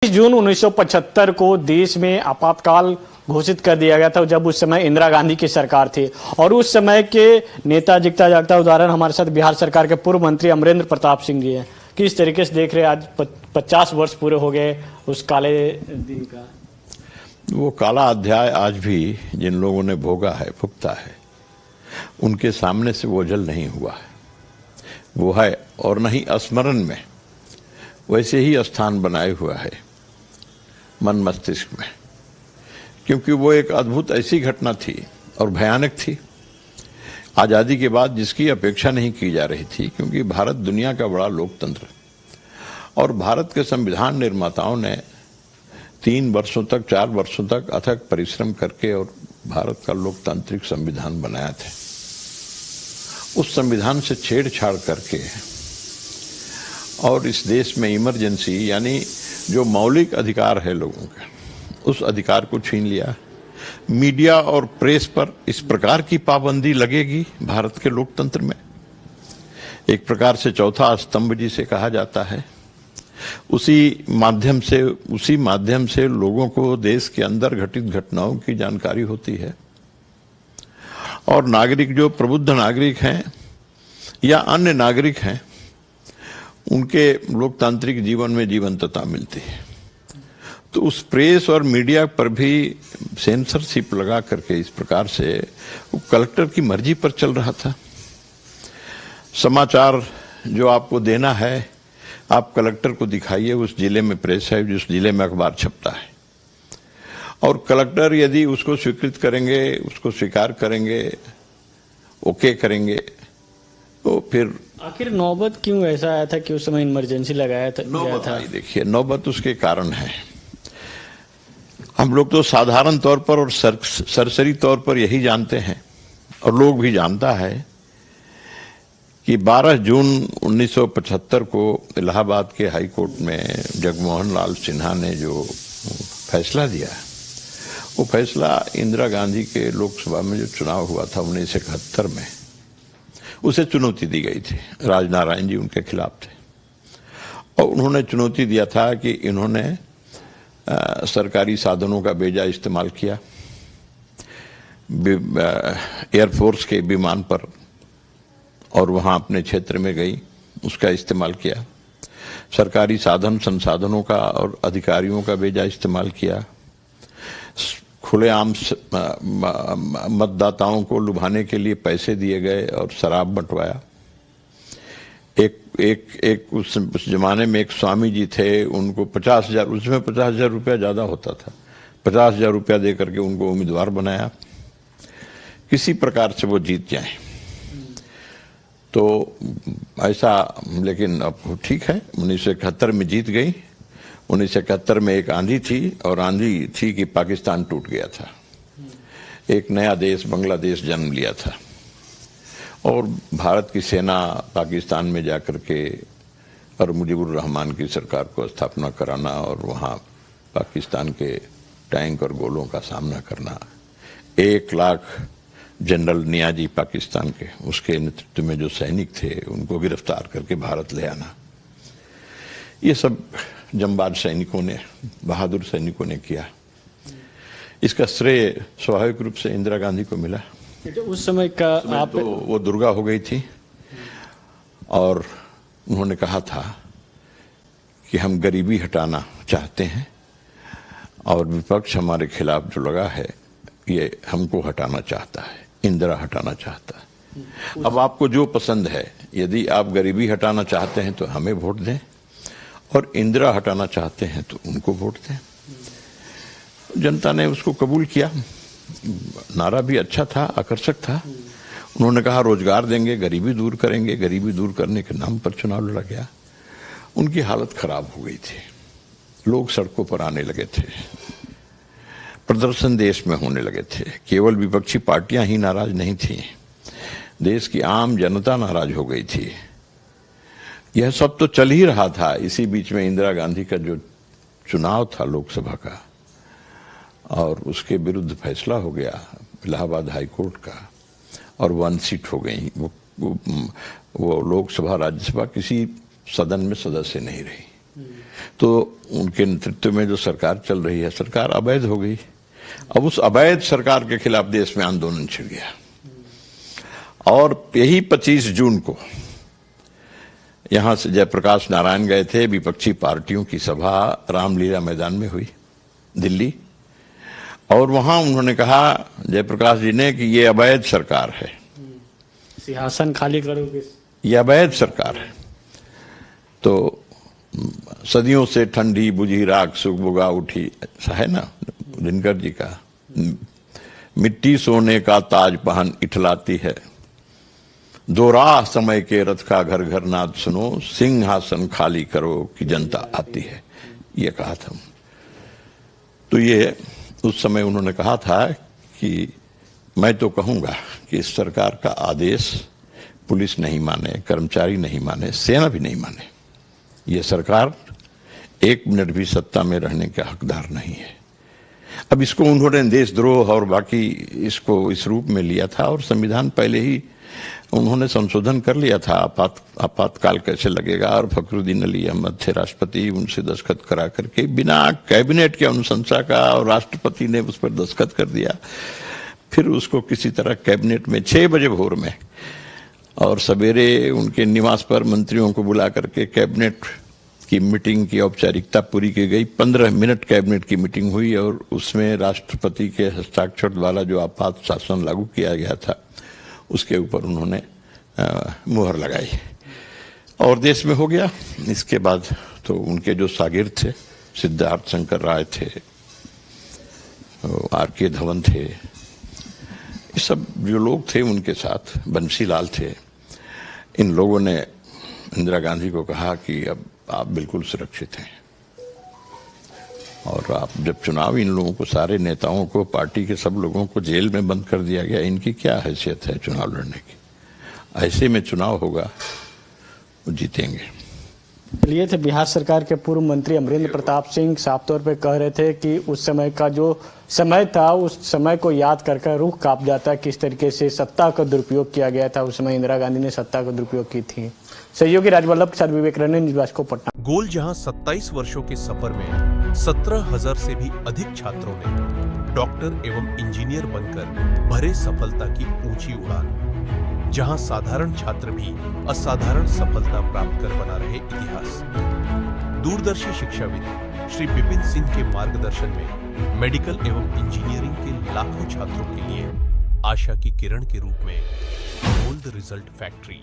जून 1975 को देश में आपातकाल घोषित कर दिया गया था, जब उस समय इंदिरा गांधी की सरकार थी। और उस समय के नेता जिगता जागता उदाहरण हमारे साथ बिहार सरकार के पूर्व मंत्री अमरेंद्र प्रताप सिंह जी हैं। किस तरीके से देख रहे हैं, आज 50 वर्ष पूरे हो गए उस काले दिन का? वो काला अध्याय आज भी जिन लोगों ने भोगा है, भुगता है, उनके सामने से वो ओझल नहीं हुआ है। वो है और नहीं स्मरण में वैसे ही स्थान बनाए हुआ है मन मस्तिष्क में, क्योंकि वो एक अद्भुत ऐसी घटना थी और भयानक थी, आज़ादी के बाद जिसकी अपेक्षा नहीं की जा रही थी। क्योंकि भारत दुनिया का बड़ा लोकतंत्र और भारत के संविधान निर्माताओं ने 3 वर्षों तक 4 वर्षों तक अथक परिश्रम करके और भारत का लोकतांत्रिक संविधान बनाया था। उस संविधान से छेड़छाड़ करके और इस देश में इमरजेंसी यानी जो मौलिक अधिकार है लोगों के, उस अधिकार को छीन लिया। मीडिया और प्रेस पर इस प्रकार की पाबंदी लगेगी भारत के लोकतंत्र में, एक प्रकार से चौथा स्तंभ जिसे कहा जाता है। उसी माध्यम से लोगों को देश के अंदर घटित घटनाओं की जानकारी होती है और नागरिक, जो प्रबुद्ध नागरिक हैं या अन्य नागरिक हैं, उनके लोकतांत्रिक जीवन में जीवंतता मिलती है। तो उस प्रेस और मीडिया पर भी सेंसरशिप लगा करके इस प्रकार से वो कलेक्टर की मर्जी पर चल रहा था। समाचार जो आपको देना है, आप कलेक्टर को दिखाइए, उस जिले में प्रेस है, जिस जिले में अखबार छपता है, और कलेक्टर यदि उसको स्वीकृत करेंगे, उसको स्वीकार करेंगे, ओके करेंगे, तो फिर आखिर नौबत क्यों ऐसा आया था कि उस समय इमरजेंसी लगाया था? देखिए, नौबत उसके कारण है। हम लोग तो साधारण तौर पर और सरसरी तौर पर यही जानते हैं और लोग भी जानता है कि 12 जून 1975 को इलाहाबाद के हाई कोर्ट में जगमोहन लाल सिन्हा ने जो फैसला दिया, वो फैसला इंदिरा गांधी के लोकसभा में जो चुनाव हुआ था 1971 में, उसे चुनौती दी गई थी। राजनारायण जी उनके खिलाफ थे और उन्होंने चुनौती दिया था कि इन्होंने सरकारी साधनों का बेजा इस्तेमाल किया, एयरफोर्स के विमान पर, और वहां अपने क्षेत्र में गई, उसका इस्तेमाल किया, सरकारी साधन संसाधनों का और अधिकारियों का बेजा इस्तेमाल किया, खुलेआम मतदाताओं को लुभाने के लिए पैसे दिए गए और शराब बंटवाया। एक उस जमाने में एक स्वामी जी थे, उनको 50,000, उसमें 50,000 रुपया ज्यादा होता था, 50,000 रुपया दे करके उनको उम्मीदवार बनाया, किसी प्रकार से वो जीत जाए। तो ऐसा, लेकिन अब ठीक है, 1971 में जीत गई। 1971 में एक आंधी थी, और आंधी थी कि पाकिस्तान टूट गया था, एक नया देश बांग्लादेश जन्म लिया था, और भारत की सेना पाकिस्तान में जाकर के और मुजीबुर रहमान की सरकार को स्थापना कराना और वहाँ पाकिस्तान के टैंक और गोलों का सामना करना, 1 लाख जनरल नियाजी पाकिस्तान के, उसके नेतृत्व में जो सैनिक थे उनको गिरफ्तार करके भारत ले आना, ये सब जंबाज सैनिकों ने, बहादुर सैनिकों ने किया। इसका श्रेय स्वाभाविक रूप से इंदिरा गांधी को मिला। तो उस समय का आप तो वो दुर्गा हो गई थी और उन्होंने कहा था कि हम गरीबी हटाना चाहते हैं और विपक्ष हमारे खिलाफ जो लगा है ये हमको हटाना चाहता है, इंदिरा हटाना चाहता है। अब आपको जो पसंद है, यदि आप गरीबी हटाना चाहते हैं तो हमें वोट दें, और इंदिरा हटाना चाहते हैं तो उनको वोट दें। जनता ने उसको कबूल किया। नारा भी अच्छा था, आकर्षक था। उन्होंने कहा रोजगार देंगे, गरीबी दूर करेंगे, गरीबी दूर करने के नाम पर चुनाव लड़ा गया। उनकी हालत खराब हो गई थी, लोग सड़कों पर आने लगे थे, प्रदर्शन देश में होने लगे थे। केवल विपक्षी पार्टियां ही नाराज नहीं थी, देश की आम जनता नाराज हो गई थी। यह सब तो चल ही रहा था। इसी बीच में इंदिरा गांधी का जो चुनाव था लोकसभा का, और उसके विरुद्ध फैसला हो गया इलाहाबाद हाई कोर्ट का, और 1 सीट हो गई। वो लोकसभा राज्यसभा किसी सदन में सदस्य नहीं रही। तो उनके नेतृत्व में जो सरकार चल रही है, सरकार अवैध हो गई। अब उस अवैध सरकार के खिलाफ देश में आंदोलन छिड़ गया और यही 25 जून को यहां से जयप्रकाश नारायण गए थे। विपक्षी पार्टियों की सभा रामलीला मैदान में हुई दिल्ली, और वहां उन्होंने कहा जयप्रकाश जी ने कि ये अवैध सरकार है, सिंहासन खाली करोगे, ये अवैध सरकार है। तो सदियों से ठंडी बुझी राख सुगबुगा उठी, ऐसा है ना दिनकर जी का, मिट्टी सोने का ताज पहन इठलाती है, दो राह समय के रथ का घर घर नाद सुनो, सिंहासन खाली करो कि जनता आती है, ये कहा था। तो ये उस समय उन्होंने कहा था कि मैं तो कहूंगा कि इस सरकार का आदेश पुलिस नहीं माने, कर्मचारी नहीं माने, सेना भी नहीं माने, ये सरकार एक मिनट भी सत्ता में रहने का हकदार नहीं है। अब इसको उन्होंने देशद्रोह और बाकी इसको इस रूप में लिया था, और संविधान पहले ही उन्होंने संशोधन कर लिया था, आपातकाल कैसे लगेगा। और फखरुद्दीन अली अहमद थे राष्ट्रपति, उनसे दस्तखत करा करके बिना कैबिनेट के अनुशंसा का, और राष्ट्रपति ने उस पर दस्तखत कर दिया। फिर उसको किसी तरह कैबिनेट में 6 बजे भोर में और सवेरे उनके निवास पर मंत्रियों को बुला करके कैबिनेट की मीटिंग की औपचारिकता पूरी की गई। 15 मिनट कैबिनेट की मीटिंग हुई और उसमें राष्ट्रपति के हस्ताक्षर वाला जो आपात शासन लागू किया गया था उसके ऊपर उन्होंने मुहर लगाई और देश में हो गया। इसके बाद तो उनके जो शागिर्द थे, सिद्धार्थ शंकर राय थे, आर.के. धवन थे, ये सब जो लोग थे उनके साथ, बंसीलाल थे, इन लोगों ने इंदिरा गांधी को कहा कि अब आप बिल्कुल सुरक्षित हैं, और आप जब चुनाव, इन लोगों को, सारे नेताओं को, पार्टी के सब लोगों को जेल में बंद कर दिया गया, इनकी क्या हैसियत है चुनाव लड़ने की? ऐसे में चुनाव होगा, वो जीतेंगे। ये थे बिहार सरकार के पूर्व मंत्री अमरेंद्र प्रताप सिंह, साफ तौर पे कह रहे थे कि उस समय का जो समय था उस समय को याद कर रूह कांप जाता, किस तरीके से सत्ता का दुरुपयोग किया गया था। उस समय इंदिरा गांधी ने सत्ता का दुरुपयोग की थी। सहयोगी राजवल्लभ के साथ विवेक रंजन, न्यूज़ भास्कर, पटना। गोल जहां 27 वर्षों के सफर में 17,000 से भी अधिक छात्रों ने डॉक्टर एवं इंजीनियर बनकर भरे सफलता की ऊंची उड़ान, जहां साधारण छात्र भी असाधारण सफलता प्राप्त कर बना रहे इतिहास। दूरदर्शी शिक्षाविद श्री विपिन सिंह के मार्गदर्शन में मेडिकल एवं इंजीनियरिंग के लाखों छात्रों के लिए आशा की किरण के रूप में गोल्ड रिजल्ट फैक्ट्री